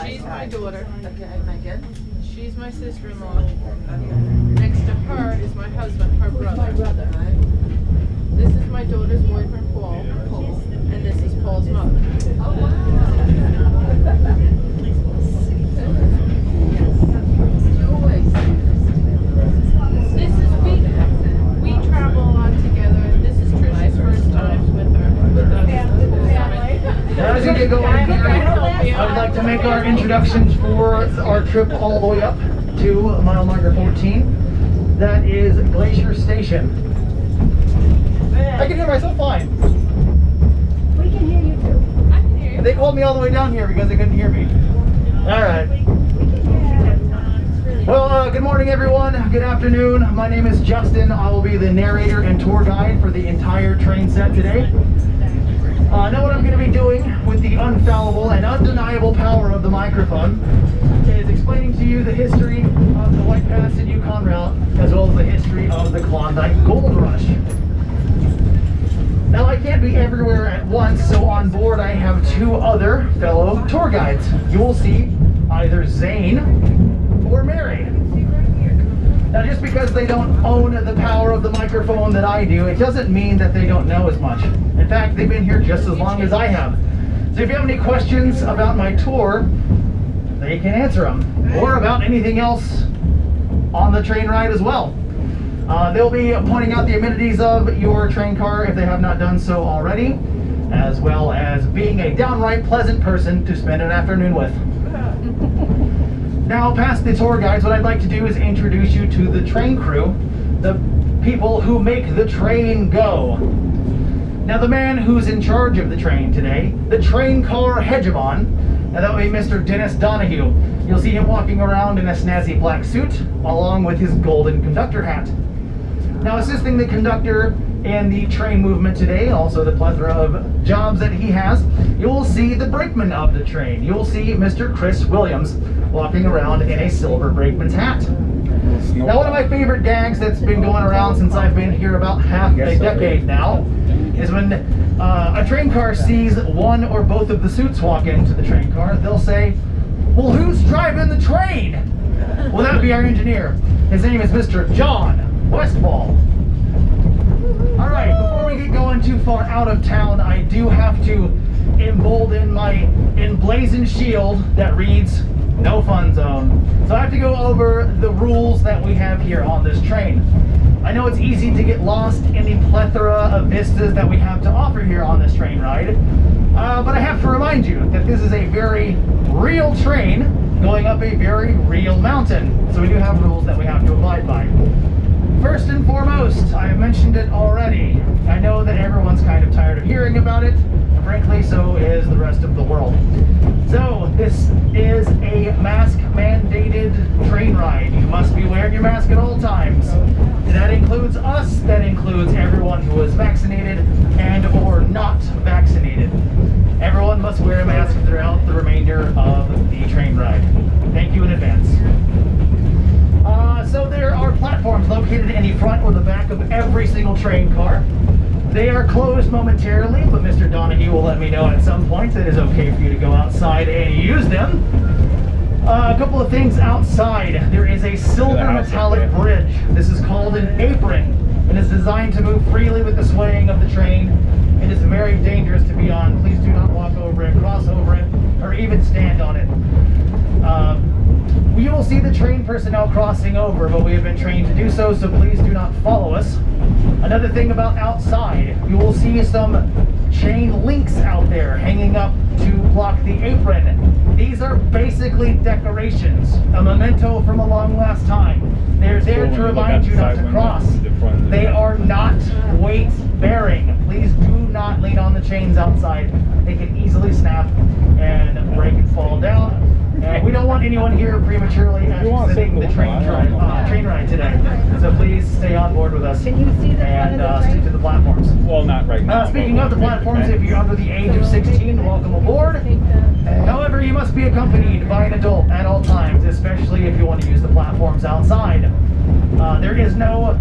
She's my daughter. Okay, Megan. She's my sister-in-law. Next to her is my husband, her brother. My brother, right? This is my daughter's boyfriend, Paul. And this is Paul's mother. Oh, wow. This is, we travel a lot together, and this is Trish's first time with her. As we get going here, I would like to make our introductions for our trip all the way up to mile marker 14. That is Glacier Station. I can hear myself fine. We can hear you too. I can hear you. They called me all the way down here because they couldn't hear me. All right. Well, good morning, everyone. Good afternoon. My name is Justin. I will be the narrator and tour guide for the entire train set today. I know what I'm going to be doing with the unfallible and undeniable power of the microphone is explaining to you the history of the White Pass and Yukon route, as well as the history of the Klondike Gold Rush. Now, I can't be everywhere at once, so on board I have two other fellow tour guides. You will see either Zane or Mary. Now, just because they don't own the power of the microphone that I do, it doesn't mean that they don't know as much. In fact, they've been here just as long as I have. So if you have any questions about my tour, they can answer them. Or about anything else on the train ride as well. They'll be pointing out the amenities of your train car if they have not done so already, as well as being a downright pleasant person to spend an afternoon with. Now, past the tour guides, what I'd like to do is introduce you to the train crew, the people who make the train go. Now, the man who's in charge of the train today, the train car hegemon, and that would be Mr. Dennis Donahue. You'll see him walking around in a snazzy black suit, along with his golden conductor hat. Now, assisting the conductor in the train movement today, also the plethora of jobs that he has, you will see the brakeman of the train. You will see Mr. Chris Williams walking around in a silver brakeman's hat. Now, one of my favorite gags that's been going around since I've been here about half a decade now is when a train car sees one or both of the suits walk into the train car, they'll say, "Well, who's driving the train?" Well, that would be our engineer. His name is Mr. John Westfall. All right, before we get going too far out of town, I do have to embolden my emblazoned shield that reads, "No Fun Zone." So I have to go over the rules that we have here on this train. I know it's easy to get lost in the plethora of vistas that we have to offer here on this train ride, but I have to remind you that this is a very real train going up a very real mountain. So we do have rules that we have to abide by. First and foremost, I have mentioned it already. I know that everyone's kind of tired of hearing about it. Frankly, so is the rest of the world. So, this is a mask-mandated train ride. You must be wearing your mask at all times. That includes us, that includes everyone who is vaccinated and or not vaccinated. Everyone must wear a mask throughout the remainder of the train ride. Thank you in advance. So there are platforms located in the front or the back of every single train car. They are closed momentarily, but Mr. Donahue will let me know at some point that it is okay for you to go outside and use them. A couple of things outside. There is a silver metallic bridge. This is called an apron. It is designed to move freely with the swaying of the train. It is very dangerous to be on. Please do not walk over it, cross over it, or even stand on it. You will see the train personnel crossing over, but we have been trained to do so, so please do not follow us. Another thing about outside, you will see some chain links out there hanging up to block the apron. These are basically decorations, a memento from a long last time. They're there to remind you not to cross. They are not weight-bearing. Please do not lean on the chains outside. They can easily snap and break and fall down. We don't want anyone here prematurely exiting the train ride today. So please stay on board with us. Can you see the front of the and train? stick to the platforms. Well, not right now. Speaking of the platforms, if you're under the age of 16, welcome aboard. However, you must be accompanied by an adult at all times, especially if you want to use the platforms outside. There is no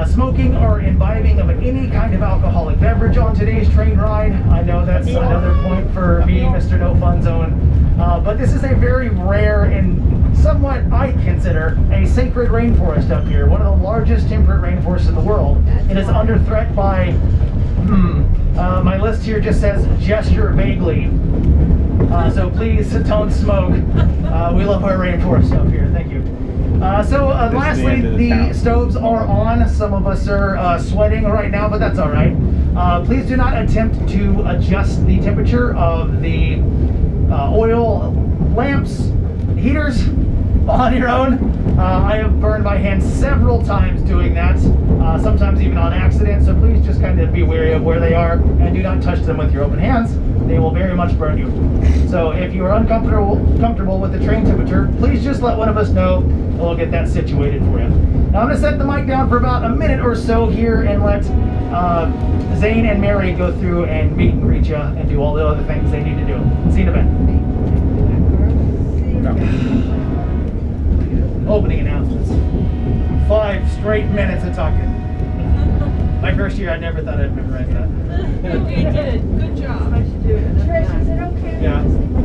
smoking or imbibing of any kind of alcoholic beverage on today's train ride. I know that's another point for me, Mr. No Fun Zone. But this is a very rare and somewhat, I consider, a sacred rainforest up here. One of the largest temperate rainforests in the world. It is under threat by, my list here just says gesture vaguely. So please don't smoke. We love our rainforest up here. Thank you. Lastly, the stoves are on. Some of us are sweating right now, but that's all right. Please do not attempt to adjust the temperature of the oil lamps, heaters on your own. I have burned my hands several times doing that, sometimes even on accident, so please just kind of be wary of where they are and do not touch them with your open hands. They will very much burn you. So if you are uncomfortable with the train temperature, please just let one of us know and we'll get that situated for you. Now I'm going to set the mic down for about a minute or so here and let Zane and Mary go through and meet and greet you and do all the other things they need to do. See you in a bit. Opening announcements. 5 straight minutes of talking. My first year, I never thought I'd memorize that. You did. Good job. Trish, is it okay? Yeah.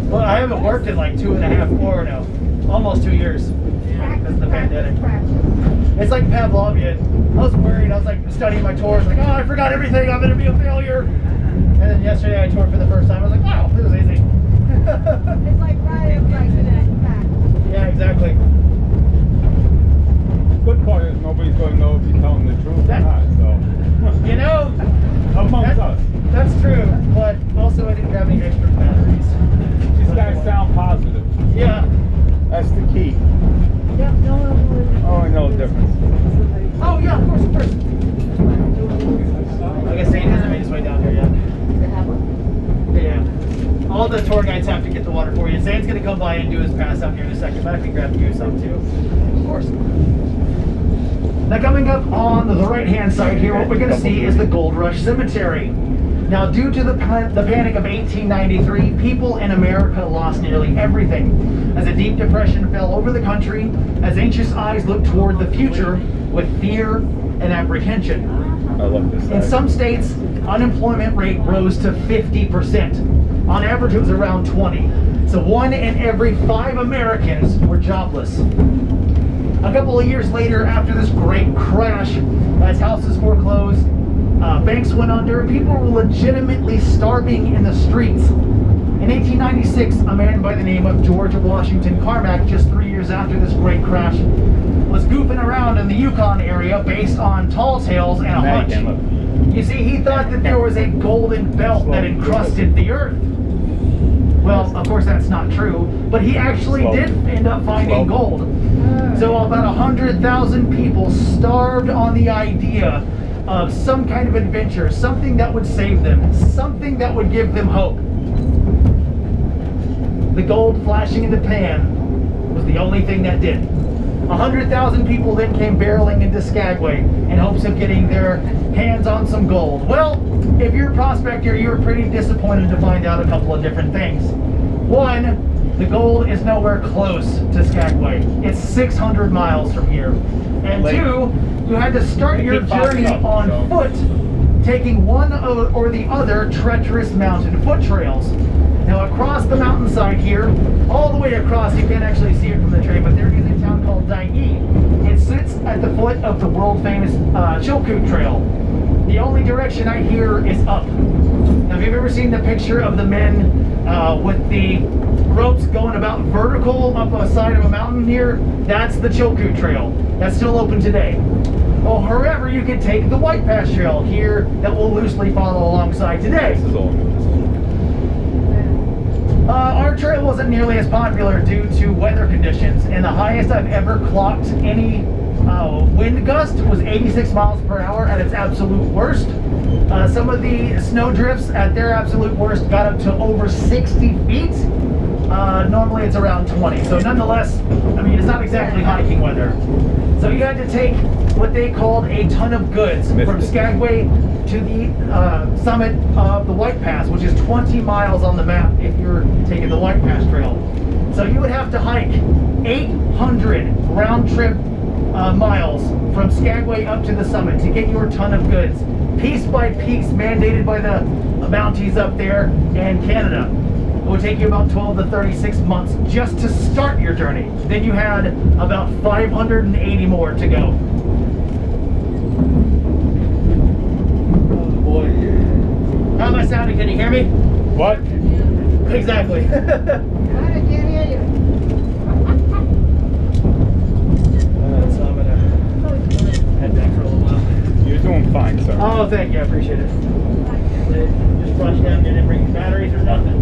Well, I haven't worked in like 2.5 or no, almost 2 years. Because of the pandemic. It's like Pavlovian. I was worried. I was like studying my tours, like, oh, I forgot everything. I'm gonna be a failure. And then yesterday, I toured for the first time. I was like, wow, this is easy. It's like riding like back. Yeah, exactly. Good part is nobody's going to know if you're telling the truth or not, so. You know, Amongst us. that's true. But also, I didn't have any extra batteries. Just gotta sound positive. Yeah. That's the key. Yep, no one will. Oh, I know the difference. Oh, yeah, of course, of course. I guess Zane hasn't made his way down here yet. Yeah. All the tour guides have to get the water for you. Zane's going to come by and do his pass out here in a second, but I can grab you some too. Of course. Now coming up on the right-hand side here, what we're going to see is the Gold Rush Cemetery. Now, due to the Panic of 1893, people in America lost nearly everything as a deep depression fell over the country, as anxious eyes looked toward the future with fear and apprehension. I love this. In some states, unemployment rate rose to 50%. On average, it was around 20. So 1 in every 5 Americans were jobless. A couple of years later, after this great crash, as houses foreclosed, banks went under, people were legitimately starving in the streets. In 1896, a man by the name of George Washington Carmack, just 3 years after this great crash, was goofing around in the Yukon area based on tall tales and a hunch. You see, he thought that there was a golden belt that encrusted the earth. Well, of course that's not true, but he actually did end up finding gold. So about 100,000 people starved on the idea of some kind of adventure, something that would save them, something that would give them hope. The gold flashing in the pan was the only thing that did. 100,000 people then came barreling into Skagway in hopes of getting their hands on some gold. Well, if you're a prospector, you're pretty disappointed to find out a couple of different things. One, the gold is nowhere close to Skagway. It's 600 miles from here. And 2, you had to start your journey on foot, taking one or the other treacherous mountain foot trails. Now across the mountainside here, all the way across, you can't actually see it from the train, but there is a town called Dyea. It sits at the foot of the world famous Chilkoot Trail. The only direction I hear is up. Now have you ever seen the picture of the men with the ropes going about vertical up a side of a mountain here? That's the Chilkoot Trail. That's still open today. Well, however, you could take the White Pass Trail here that will loosely follow alongside today. This is all new. Our trail wasn't nearly as popular due to weather conditions, and the highest I've ever clocked any wind gust was 86 miles per hour at its absolute worst. Some of the snow drifts at their absolute worst got up to over 60 feet. Normally it's around 20, so nonetheless, I mean, it's not exactly hiking weather. So you had to take what they called a ton of goods from Skagway to the summit of the White Pass, which is 20 miles on the map if you're taking the White Pass Trail. So you would have to hike 800 round-trip miles from Skagway up to the summit to get your ton of goods, piece by piece, mandated by the bounties up there in Canada. It would take you about 12 to 36 months just to start your journey. Then you had about 580 more to go. Oh boy. How am I sounding? Can you hear me? What? Exactly. I can't hear you. So I'm gonna head back for a little while. You're doing fine, sir. Oh, thank you. I appreciate it. Just rushed down, didn't bring batteries or nothing.